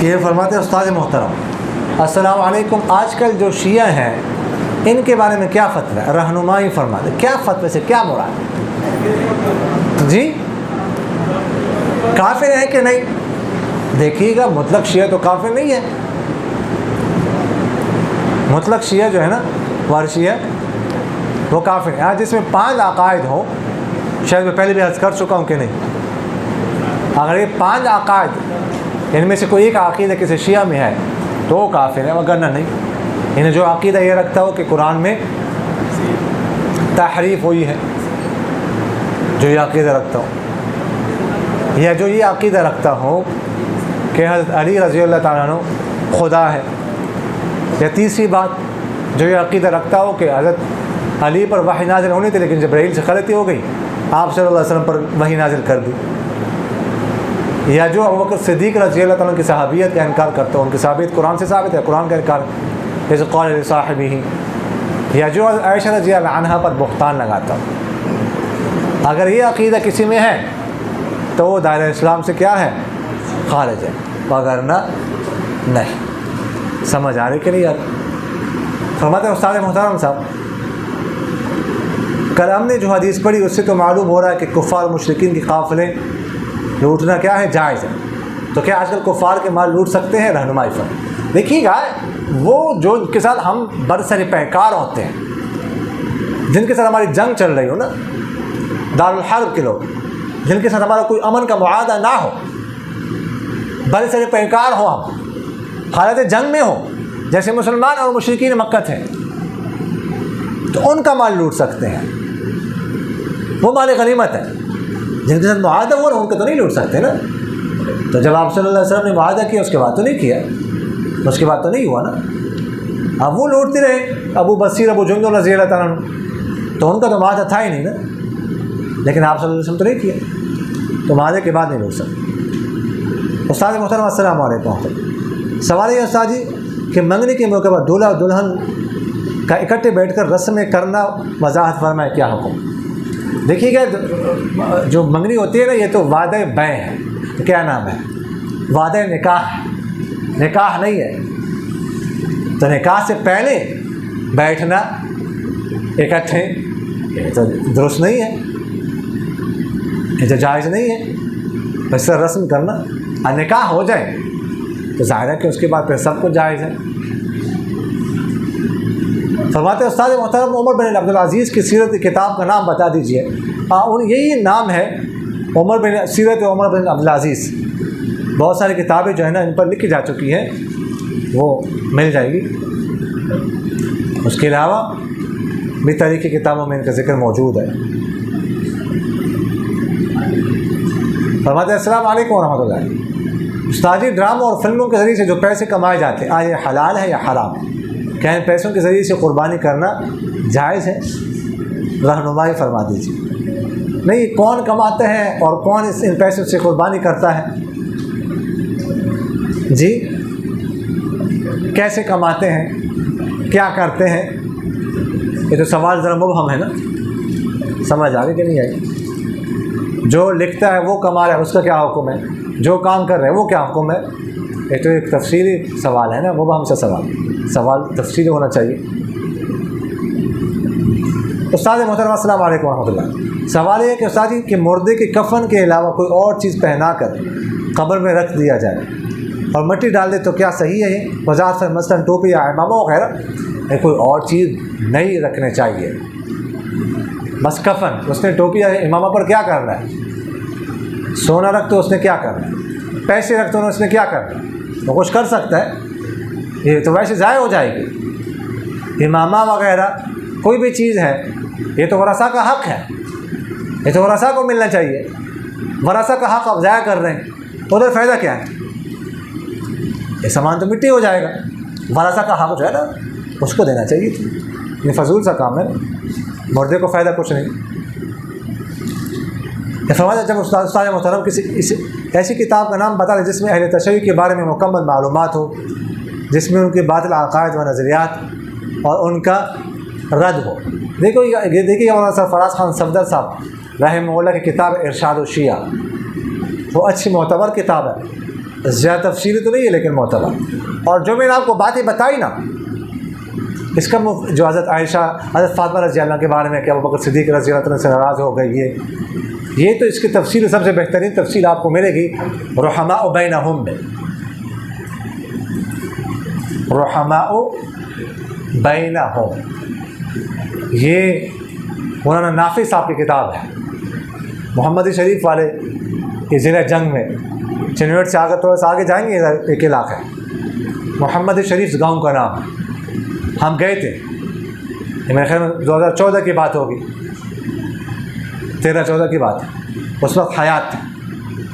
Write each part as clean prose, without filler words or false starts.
یہ فرماتے ہیں استاد محترم السلام علیکم، آج کل جو شیعہ ہیں ان کے بارے میں کیا فتویٰ ہے؟ رہنمائی فرماتے، کیا فتوے سے کیا مراد؟ جی کافر ہے کہ نہیں؟ دیکھیے گا مطلق شیعہ تو کافر نہیں ہے. مطلق شیعہ جو ہے نا وارشیہ وہ کافر ہے. جس میں 5 عقائد ہوں، شاید میں پہلے بھی عرض کر چکا ہوں کہ نہیں، اگر یہ 5 عقائد ان میں سے کوئی ایک عقیدہ کسی شیعہ میں ہے تو وہ کافر ہے، وگرنہ نہیں. انہیں جو عقیدہ یہ رکھتا ہو کہ قرآن میں تحریف ہوئی ہے، جو یہ عقیدہ رکھتا ہو، یا جو یہ عقیدہ رکھتا ہو کہ حضرت علی رضی اللہ تعالیٰ عنہ خدا ہے، یا تیسری بات جو یہ عقیدہ رکھتا ہو کہ حضرت علی پر وحی نازل ہونی تھی لیکن جبرائیل سے غلطی ہو گئی، آپ صلی اللہ علیہ وسلم پر وحی نازل کر دی، یا جو ابوبکر صدیق رضی اللہ تعالیٰ کی صحابیت کا انکار کرتا ہو، ان کی صحابیت قرآن سے ثابت ہے، قرآن کا انکار جیسے قول لصاحبہ، یا جو عائشہ رضی اللہ عنہا پر بہتان لگاتا ہو. اگر یہ عقیدہ کسی میں ہے تو وہ دائرہ اسلام سے کیا ہے؟ خارج ہے، وگرنہ نہیں. سمجھ آ رہی کہ نہیں یار؟ فرماتے ہیں استاد محترم صاحب، کل ہم نے جو حدیث پڑھی اس سے تو معلوم ہو رہا ہے کہ کفار مشرکین کی قافلے لوٹنا کیا ہے؟ جائز ہے. تو کیا آج کل کفار کے مال لوٹ سکتے ہیں؟ رہنمائی پر دیکھیے گا، وہ جو ان کے ساتھ ہم برسر پیکار ہوتے ہیں، جن کے ساتھ ہماری جنگ چل رہی ہو نا، دارالحرب کے لوگ، جن کے ساتھ ہمارا کوئی امن کا معاہدہ نہ ہو، برسر پیکار ہو، ہم حالت جنگ میں ہو، جیسے مسلمان اور مشرکین مکہ تھے، تو ان کا مال لوٹ سکتے ہیں، وہ مال غنیمت ہے. جن کے ساتھ معاہدہ ہوا نا ان کا تو نہیں لوٹ سکتے نا. تو جب آپ صلی اللہ علیہ وسلم نے معاہدہ کیا اس کے بعد تو نہیں کیا، اس کے بعد تو نہیں ہوا نا. اب وہ لوٹتے رہے، ابو بصیر ابو جندل رضی اللہ تعالیٰ عنہ، تو ان کا تو معاہدہ تھا ہی نہیں نا، لیکن آپ صلی اللہ علیہ وسلم تو نہیں کیا، تو معاہدے کے بعد نہیں لوٹ سکتے. استاد محترم السلام علیکم. سوال یہ استاد جی کہ منگنی کے موقع پر دولہا اور دلہن کا اکٹھے بیٹھ کر رسمیں کرنا وضاحت فرمائے، کیا حکم؟ دیکھیے گا جو منگنی ہوتی ہے نا، یہ تو وعدہ بیع ہے. تو کیا نام ہے؟ وعدہ نکاح ہے، نکاح نہیں ہے. تو نکاح سے پہلے بیٹھنا اکٹھے یہ تو درست نہیں ہے، یہ تو جائز نہیں ہے. اس طرح رسم کرنا، اور نکاح ہو جائے تو ظاہر ہے کہ اس کے بعد پھر سب کچھ جائز ہے. فرماتے ہیں استاد محترم عمر بن عبدالعزیز کی سیرت کتاب کا نام بتا دیجئے. یہی نام ہے سیرت عمر بن عبدالعزیز. بہت ساری کتابیں جو ہیں نا ان پر لکھی جا چکی ہیں، وہ مل جائے گی. اس کے علاوہ بھی تاریخی کتابوں میں ان کا ذکر موجود ہے. فرماتے ہیں السلام علیکم ورحمۃ اللہ. استاد جی ڈراموں اور فلموں کے ذریعے سے جو پیسے کمائے جاتے ہیں، یہ حلال ہے یا حرام؟ کیا ان پیسوں کے ذریعے سے قربانی کرنا جائز ہے؟ رہنمائی فرما دیجیے. نہیں، کون کماتے ہیں اور کون ان پیسوں سے قربانی کرتا ہے؟ جی کیسے کماتے ہیں، کیا کرتے ہیں؟ یہ تو سوال ذرا مبہم ہے نا، سمجھ آ گئی کہ نہیں آئی؟ جو لکھتا ہے وہ کما رہا ہے، اس کا کیا حکم ہے؟ جو کام کر رہے ہیں وہ کیا حکم ہے؟ یہ تو ایک تفصیلی سوال ہے نا، مبہم سے سوال تفصیلی ہونا چاہیے. استاد محترم السلام علیکم ورحمۃ اللہ. سوال یہ ہے کہ استاد جی کہ مردے کے کفن کے علاوہ کوئی اور چیز پہنا کر قبر میں رکھ دیا جائے اور مٹی ڈال دے تو کیا صحیح ہے؟ وضاحت سے مثلاً ٹوپی یا امامہ وغیرہ، کوئی اور چیز نہیں رکھنے چاہیے، بس کفن. اس نے ٹوپی یا امامہ پر کیا کرنا ہے؟ سونا رکھ تو اس نے کیا کرنا ہے؟ پیسے رکھ تو اس نے کیا کرنا ہے؟ وہ کچھ کر سکتا ہے، یہ تو ویسے ضائع ہو جائے گی. امامہ وغیرہ کوئی بھی چیز ہے، یہ تو ورثہ کا حق ہے، یہ تو ورثہ کو ملنا چاہیے. ورثہ کا حق آپ ضائع کر رہے ہیں، ادھر فائدہ کیا ہے؟ یہ سامان تو مٹی ہو جائے گا. ورثہ کا حق جو ہے نا اس کو دینا چاہیے. یہ فضول سا کام ہے نا، مردے کو فائدہ کچھ نہیں. فرمایا جب استاد محترم کسی ایسی کتاب کا نام بتا دیں جس میں اہل تشیع کے بارے میں مکمل معلومات ہو، جس میں ان کے باطل عقائد و نظریات اور ان کا رد ہو. دیکھیے مولانا سرفراز خان صفدر صاحب رحمہ اللہ کی کتاب ارشاد الشیعہ، وہ اچھی معتبر کتاب ہے. زیادہ تفصیلی تو نہیں ہے لیکن معتبر. اور جو میں نے آپ کو باتیں بتائی نا اس کا جو حضرت عائشہ حضرت فاطمہ رضی اللہ کے بارے میں کہ ابوبکر صدیق رضی اللہ عنہ سے ناراض ہو گئی یہ تو اس کی تفصیل سب سے بہترین تفصیل آپ کو ملے گی رحماء بینہم میں. رحماء بینہم یہ مولانا نافع صاحب کی کتاب ہے. محمدی شریف والے یہ ضلع جنگ میں چنویٹ سے آگے تھوڑا سا آگے جائیں گے ایک علاقہ ہے محمدی شریف گاؤں کا نام. ہم گئے تھے میرے خیال میں 2014 کی بات ہوگی 13-14 کی بات. اس وقت حیات تھے.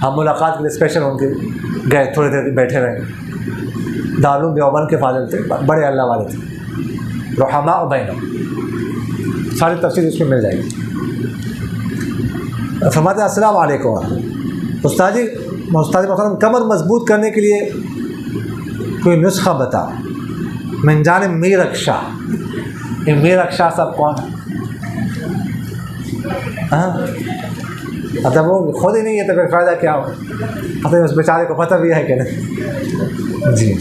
ہم ملاقات کے لیے اسپیشل ان کے گئے تھوڑی دیر بیٹھے رہے. دارالعلوم دیوبند کے فاضل تھے بڑے اللہ والے تھے. رحماء بینہم ساری تفصیل اس میں مل جائے گی. فرماتے ہیں السلام علیکم استاد جی محترم کمر مضبوط کرنے کے لیے کوئی نسخہ بتا. من جانب میرک شاہ. یہ میرک شاہ صاحب کون ہے؟ مطلب وہ خود ہی نہیں ہے تو پھر فائدہ کیا ہو. مطلب اس بیچارے کو پتہ بھی ہے کہ نہیں. جی